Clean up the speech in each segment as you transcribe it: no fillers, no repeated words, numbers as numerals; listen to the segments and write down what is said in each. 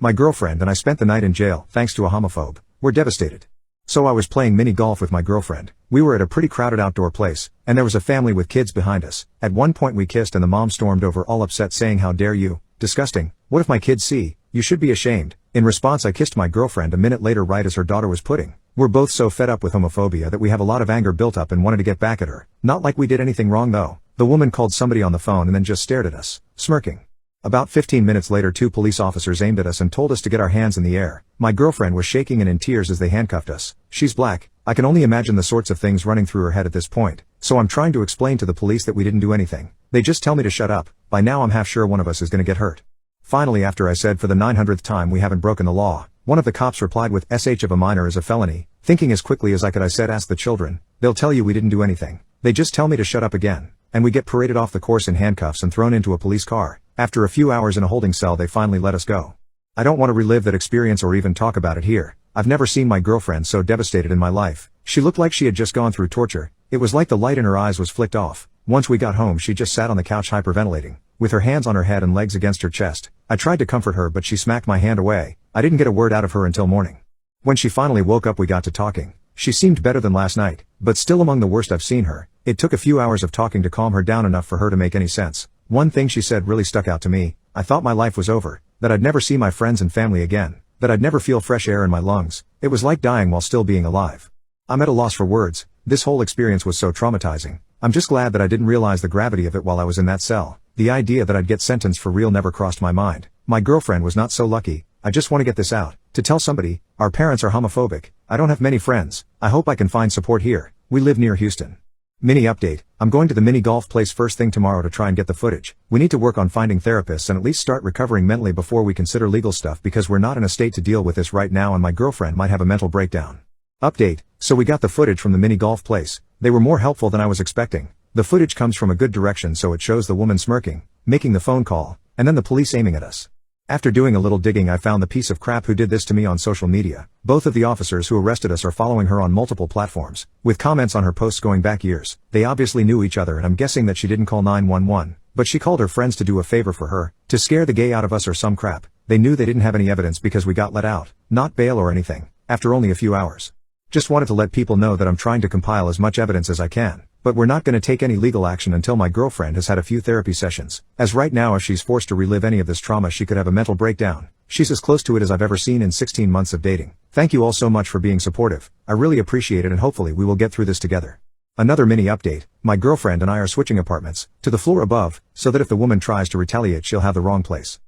My girlfriend and I spent the night in jail, thanks to a homophobe. We're devastated. So I was playing mini golf with my girlfriend. We were at a pretty crowded outdoor place, and there was a family with kids behind us. At one point we kissed and the mom stormed over all upset saying, "How dare you? Disgusting. What if my kids see? You should be ashamed." In response I kissed my girlfriend a minute later right as her daughter was putting. We're both so fed up with homophobia that we have a lot of anger built up and wanted to get back at her. Not like we did anything wrong though. The woman called somebody on the phone and then just stared at us, smirking. About 15 minutes later 2 police officers aimed at us and told us to get our hands in the air. My girlfriend was shaking and in tears as they handcuffed us. She's black. I can only imagine the sorts of things running through her head at this point. So I'm trying to explain to the police that we didn't do anything. They just tell me to shut up. By now I'm half sure one of us is gonna get hurt. Finally, after I said for the 900th time we haven't broken the law, one of the cops replied with "SH of a minor is a felony." Thinking as quickly as I could I said, "Ask the children. They'll tell you we didn't do anything." They just tell me to shut up again. And we get paraded off the course in handcuffs and thrown into a police car. After a few hours in a holding cell they finally let us go. I don't want to relive that experience or even talk about it here. I've never seen my girlfriend so devastated in my life. She looked like she had just gone through torture. It was like the light in her eyes was flicked off. Once we got home she just sat on the couch hyperventilating, with her hands on her head and legs against her chest. I tried to comfort her but she smacked my hand away. I didn't get a word out of her until morning. When she finally woke up we got to talking. She seemed better than last night, but still among the worst I've seen her. It took a few hours of talking to calm her down enough for her to make any sense. One thing she said really stuck out to me. I thought my life was over, that I'd never see my friends and family again, that I'd never feel fresh air in my lungs. It was like dying while still being alive. I'm at a loss for words. This whole experience was so traumatizing. I'm just glad that I didn't realize the gravity of it while I was in that cell. The idea that I'd get sentenced for real never crossed my mind. My girlfriend was not so lucky. I just want to get this out, to tell somebody. Our parents are homophobic. I don't have many friends. I hope I can find support here. We live near Houston. Mini update. I'm going to the mini golf place first thing tomorrow to try and get the footage. We need to work on finding therapists and at least start recovering mentally before we consider legal stuff because we're not in a state to deal with this right now and my girlfriend might have a mental breakdown. Update. So we got the footage from the mini golf place. They were more helpful than I was expecting. The footage comes from a good direction so it shows the woman smirking, making the phone call, and then the police aiming at us. After doing a little digging I found the piece of crap who did this to me on social media. Both of the officers who arrested us are following her on multiple platforms, with comments on her posts going back years. They obviously knew each other and I'm guessing that she didn't call 911, but she called her friends to do a favor for her, to scare the gay out of us or some crap. They knew they didn't have any evidence because we got let out, not bail or anything, after only a few hours. Just wanted to let people know that I'm trying to compile as much evidence as I can. But we're not going to take any legal action until my girlfriend has had a few therapy sessions. As right now if she's forced to relive any of this trauma she could have a mental breakdown. She's as close to it as I've ever seen in 16 months of dating. Thank you all so much for being supportive. I really appreciate it and hopefully we will get through this together. Another mini update. My girlfriend and I are switching apartments, to the floor above, so that if the woman tries to retaliate she'll have the wrong place.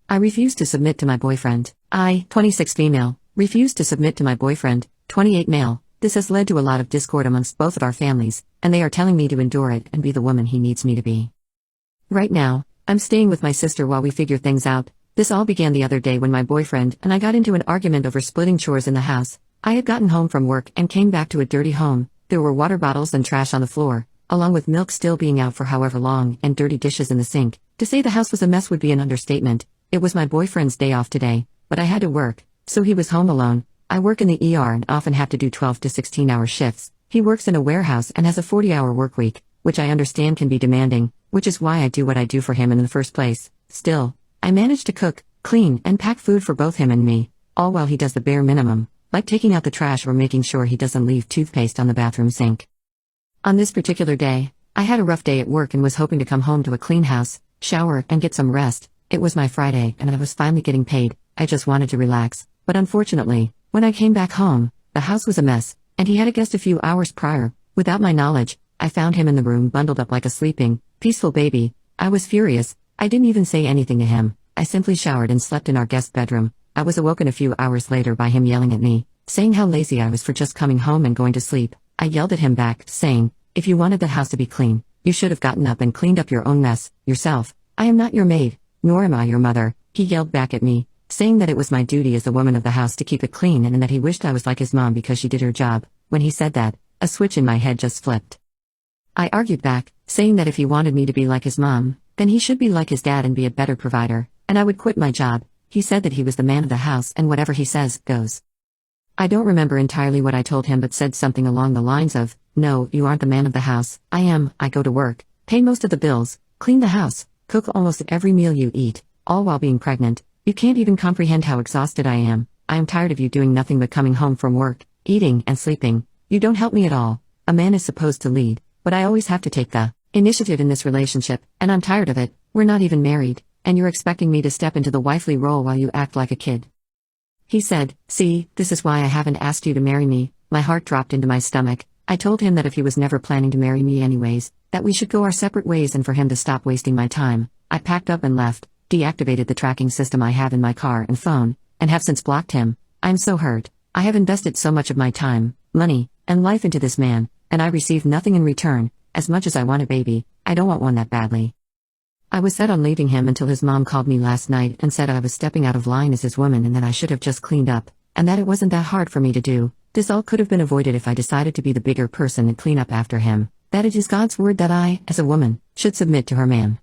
I refuse to submit to my boyfriend. I, 26 female, refuse to submit to my boyfriend, 28 male. This has led to a lot of discord amongst both of our families, and they are telling me to endure it and be the woman he needs me to be. Right now, I'm staying with my sister while we figure things out. This all began the other day when my boyfriend and I got into an argument over splitting chores in the house. I had gotten home from work and came back to a dirty home. There were water bottles and trash on the floor, along with milk still being out for however long and dirty dishes in the sink. To say the house was a mess would be an understatement. It was my boyfriend's day off today, but I had to work, so he was home alone. I work in the ER and often have to do 12 to 16-hour shifts. He works in a warehouse and has a 40-hour work week, which I understand can be demanding, which is why I do what I do for him in the first place. Still, I manage to cook, clean, and pack food for both him and me, all while he does the bare minimum, like taking out the trash or making sure he doesn't leave toothpaste on the bathroom sink. On this particular day, I had a rough day at work and was hoping to come home to a clean house, shower, and get some rest. It was my Friday and I was finally getting paid. I just wanted to relax, but unfortunately, when I came back home, the house was a mess, and he had a guest a few hours prior. Without my knowledge, I found him in the room bundled up like a sleeping, peaceful baby. I was furious. I didn't even say anything to him. I simply showered and slept in our guest bedroom. I was awoken a few hours later by him yelling at me, saying how lazy I was for just coming home and going to sleep. I yelled at him back, saying, "If you wanted the house to be clean, you should have gotten up and cleaned up your own mess, yourself. I am not your maid, nor am I your mother." He yelled back at me, saying that it was my duty as the woman of the house to keep it clean and that he wished I was like his mom because she did her job. When he said that, a switch in my head just flipped. I argued back, saying that if he wanted me to be like his mom, then he should be like his dad and be a better provider, and I would quit my job. He said that he was the man of the house and whatever he says, goes. I don't remember entirely what I told him but said something along the lines of, "No, you aren't the man of the house. I am. I go to work, pay most of the bills, clean the house, cook almost every meal you eat, all while being pregnant. You can't even comprehend how exhausted I am. I am tired of you doing nothing but coming home from work, eating, and sleeping. You don't help me at all. A man is supposed to lead, but I always have to take the initiative in this relationship, and I'm tired of it. We're not even married, and you're expecting me to step into the wifely role while you act like a kid. He said, "See, this is why I haven't asked you to marry me." My heart dropped into my stomach. I told him that if he was never planning to marry me anyways, that we should go our separate ways and for him to stop wasting my time. I packed up and left, deactivated the tracking system I have in my car and phone, and have since blocked him. I'm so hurt. I have invested so much of my time, money, and life into this man, and I received nothing in return. As much as I want a baby, I don't want one that badly. I was set on leaving him until his mom called me last night and said I was stepping out of line as his woman and that I should have just cleaned up, and that it wasn't that hard for me to do. This all could have been avoided if I decided to be the bigger person and clean up after him. That it is God's word that I, as a woman, should submit to her man.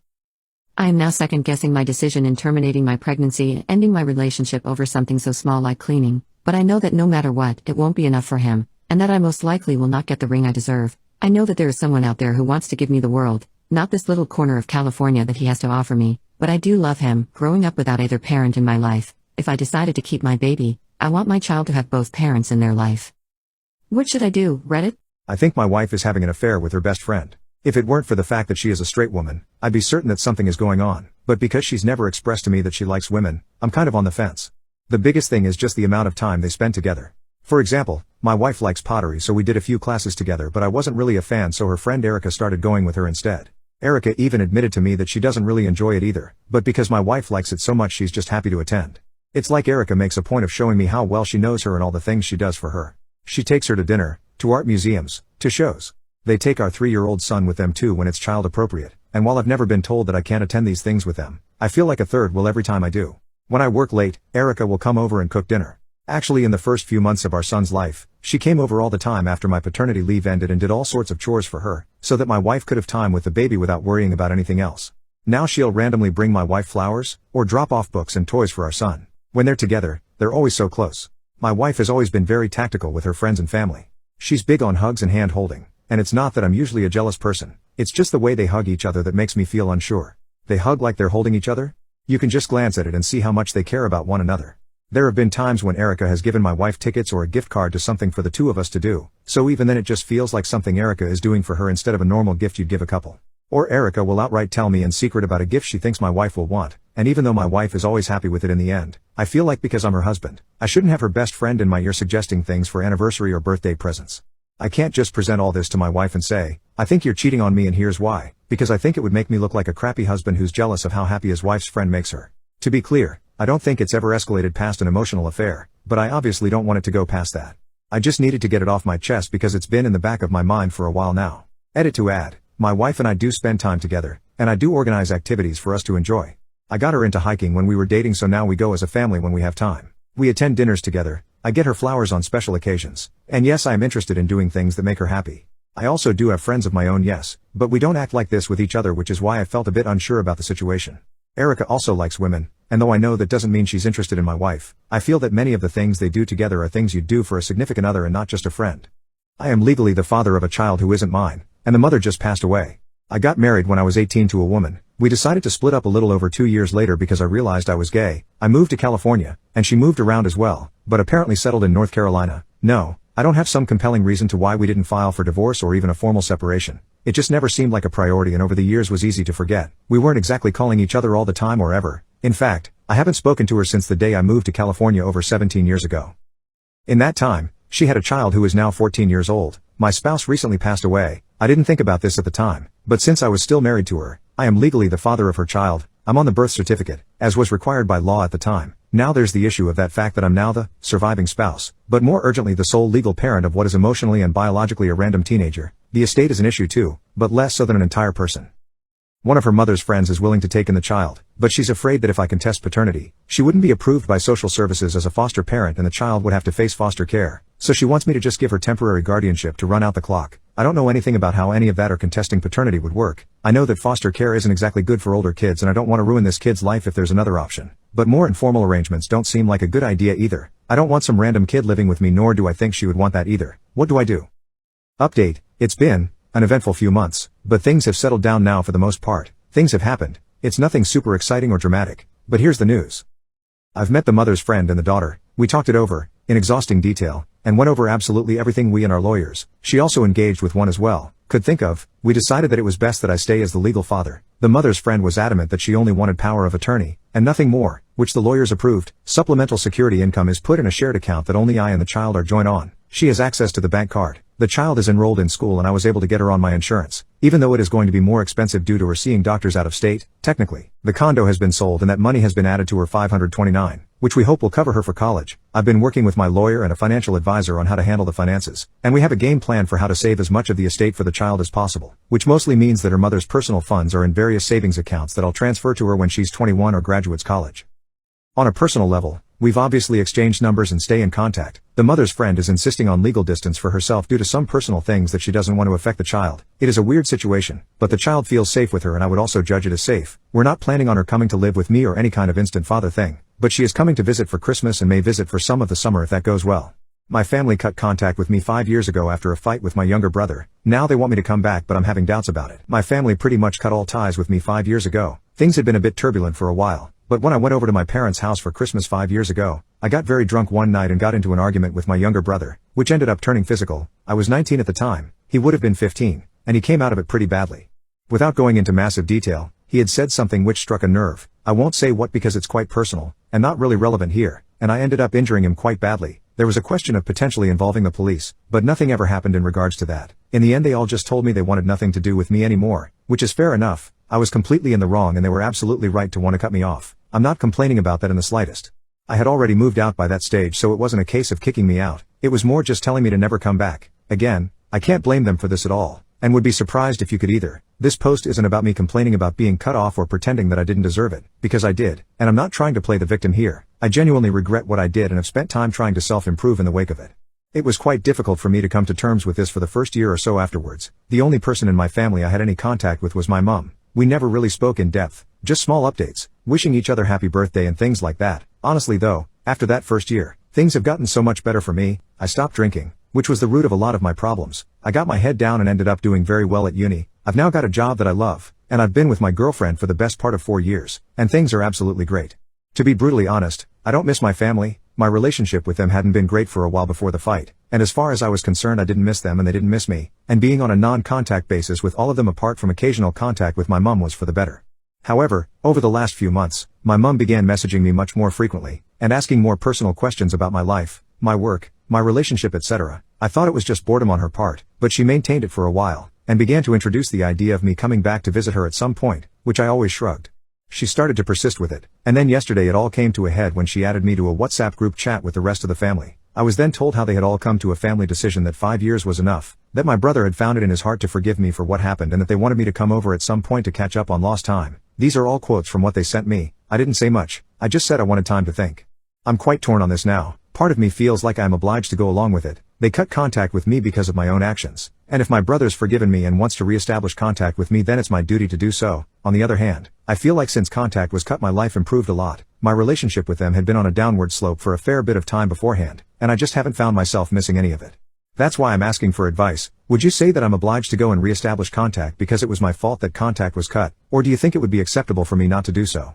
I am now second-guessing my decision in terminating my pregnancy and ending my relationship over something so small like cleaning, but I know that no matter what, it won't be enough for him, and that I most likely will not get the ring I deserve. I know that there is someone out there who wants to give me the world, not this little corner of California that he has to offer me, but I do love him. Growing up without either parent in my life, if I decided to keep my baby, I want my child to have both parents in their life. What should I do, Reddit? I think my wife is having an affair with her best friend. If it weren't for the fact that she is a straight woman, I'd be certain that something is going on, but because she's never expressed to me that she likes women, I'm kind of on the fence. The biggest thing is just the amount of time they spend together. For example, my wife likes pottery, so we did a few classes together, but I wasn't really a fan, so her friend Erica started going with her instead. Erica even admitted to me that she doesn't really enjoy it either, but because my wife likes it so much she's just happy to attend. It's like Erica makes a point of showing me how well she knows her and all the things she does for her. She takes her to dinner, to art museums, to shows. They take our 3-year-old son with them too when it's child appropriate, and while I've never been told that I can't attend these things with them, I feel like a third will every time I do. When I work late, Erica will come over and cook dinner. Actually, in the first few months of our son's life, she came over all the time after my paternity leave ended and did all sorts of chores for her, so that my wife could have time with the baby without worrying about anything else. Now she'll randomly bring my wife flowers, or drop off books and toys for our son. When they're together, they're always so close. My wife has always been very tactical with her friends and family. She's big on hugs and hand holding, and it's not that I'm usually a jealous person, it's just the way they hug each other that makes me feel unsure. They hug like they're holding each other? You can just glance at it and see how much they care about one another. There have been times when Erica has given my wife tickets or a gift card to something for the two of us to do, so even then it just feels like something Erica is doing for her instead of a normal gift you'd give a couple. Or Erica will outright tell me in secret about a gift she thinks my wife will want, and even though my wife is always happy with it in the end, I feel like because I'm her husband, I shouldn't have her best friend in my ear suggesting things for anniversary or birthday presents. I can't just present all this to my wife and say, "I think you're cheating on me and here's why," because I think it would make me look like a crappy husband who's jealous of how happy his wife's friend makes her. To be clear, I don't think it's ever escalated past an emotional affair, but I obviously don't want it to go past that. I just needed to get it off my chest because it's been in the back of my mind for a while now. Edit to add, my wife and I do spend time together, and I do organize activities for us to enjoy. I got her into hiking when we were dating, so now we go as a family when we have time. We attend dinners together, I get her flowers on special occasions, and yes, I am interested in doing things that make her happy. I also do have friends of my own, yes, but we don't act like this with each other, which is why I felt a bit unsure about the situation. Erica also likes women, and though I know that doesn't mean she's interested in my wife, I feel that many of the things they do together are things you'd do for a significant other and not just a friend. I am legally the father of a child who isn't mine, and the mother just passed away. I got married when I was 18 to a woman. We decided to split up a little over 2 years later because I realized I was gay. I moved to California, and she moved around as well, but apparently settled in North Carolina. No, I don't have some compelling reason to why we didn't file for divorce or even a formal separation. It just never seemed like a priority, and over the years was easy to forget. We weren't exactly calling each other all the time or ever. In fact, I haven't spoken to her since the day I moved to California over 17 years ago. In that time, she had a child who is now 14 years old. My spouse recently passed away. I didn't think about this at the time, but since I was still married to her, I am legally the father of her child. I'm on the birth certificate, as was required by law at the time. Now there's the issue of that fact that I'm now the surviving spouse, but more urgently the sole legal parent of what is emotionally and biologically a random teenager. The estate is an issue too, but less so than an entire person. One of her mother's friends is willing to take in the child, but she's afraid that if I contest paternity, she wouldn't be approved by social services as a foster parent and the child would have to face foster care, so she wants me to just give her temporary guardianship to run out the clock. I don't know anything about how any of that or contesting paternity would work. I know that foster care isn't exactly good for older kids, and I don't want to ruin this kid's life if there's another option. But more informal arrangements don't seem like a good idea either. I don't want some random kid living with me, nor do I think she would want that either. What do I do? Update. It's been an eventful few months, but things have settled down now for the most part. Things have happened. It's nothing super exciting or dramatic, but here's the news. I've met the mother's friend and the daughter. We talked it over, in exhausting detail, and went over absolutely everything we and our lawyers, she also engaged with one as well, could think of. We decided that it was best that I stay as the legal father. The mother's friend was adamant that she only wanted power of attorney, and nothing more, which the lawyers approved. Supplemental security income is put in a shared account that only I and the child are joint on. She has access to the bank card. The child is enrolled in school and I was able to get her on my insurance, even though it is going to be more expensive due to her seeing doctors out of state. Technically, the condo has been sold and that money has been added to her 529, which we hope will cover her for college. I've been working with my lawyer and a financial advisor on how to handle the finances, and we have a game plan for how to save as much of the estate for the child as possible, which mostly means that her mother's personal funds are in various savings accounts that I'll transfer to her when she's 21 or graduates college. On a personal level, we've obviously exchanged numbers and stay in contact. The mother's friend is insisting on legal distance for herself due to some personal things that she doesn't want to affect the child. It is a weird situation, but the child feels safe with her and I would also judge it as safe. We're not planning on her coming to live with me or any kind of instant father thing, but she is coming to visit for Christmas and may visit for some of the summer if that goes well. My family cut contact with me 5 years ago after a fight with my younger brother. Now they want me to come back but I'm having doubts about it. My family pretty much cut all ties with me 5 years ago. Things had been a bit turbulent for a while. But when I went over to my parents' house for Christmas 5 years ago, I got very drunk one night and got into an argument with my younger brother, which ended up turning physical. I was 19 at the time, he would have been 15, and he came out of it pretty badly. Without going into massive detail, he had said something which struck a nerve. I won't say what because it's quite personal, and not really relevant here, and I ended up injuring him quite badly. There was a question of potentially involving the police, but nothing ever happened in regards to that. In the end they all just told me they wanted nothing to do with me anymore, which is fair enough. I was completely in the wrong and they were absolutely right to want to cut me off. I'm not complaining about that in the slightest. I had already moved out by that stage so it wasn't a case of kicking me out, it was more just telling me to never come back. Again, I can't blame them for this at all, and would be surprised if you could either. This post isn't about me complaining about being cut off or pretending that I didn't deserve it, because I did, and I'm not trying to play the victim here. I genuinely regret what I did and have spent time trying to self-improve in the wake of it. It was quite difficult for me to come to terms with this for the first year or so afterwards. The only person in my family I had any contact with was my mom. We never really spoke in depth, just small updates, wishing each other happy birthday and things like that. Honestly though, after that first year, things have gotten so much better for me. I stopped drinking, which was the root of a lot of my problems. I got my head down and ended up doing very well at uni. I've now got a job that I love, and I've been with my girlfriend for the best part of 4 years, and things are absolutely great. To be brutally honest, I don't miss my family. My relationship with them hadn't been great for a while before the fight, and as far as I was concerned I didn't miss them and they didn't miss me, and being on a non-contact basis with all of them apart from occasional contact with my mom was for the better. However, over the last few months, my mom began messaging me much more frequently, and asking more personal questions about my life, my work, my relationship, etc. I thought it was just boredom on her part, but she maintained it for a while, and began to introduce the idea of me coming back to visit her at some point, which I always shrugged. She started to persist with it, and then yesterday it all came to a head when she added me to a WhatsApp group chat with the rest of the family. I was then told how they had all come to a family decision that 5 years was enough, that my brother had found it in his heart to forgive me for what happened and that they wanted me to come over at some point to catch up on lost time. These are all quotes from what they sent me. I didn't say much, I just said I wanted time to think. I'm quite torn on this now. Part of me feels like I am obliged to go along with it. They cut contact with me because of my own actions, and if my brother's forgiven me and wants to re-establish contact with me then it's my duty to do so. On the other hand, I feel like since contact was cut my life improved a lot. My relationship with them had been on a downward slope for a fair bit of time beforehand, and I just haven't found myself missing any of it. That's why I'm asking for advice. Would you say that I'm obliged to go and re-establish contact because it was my fault that contact was cut, or do you think it would be acceptable for me not to do so?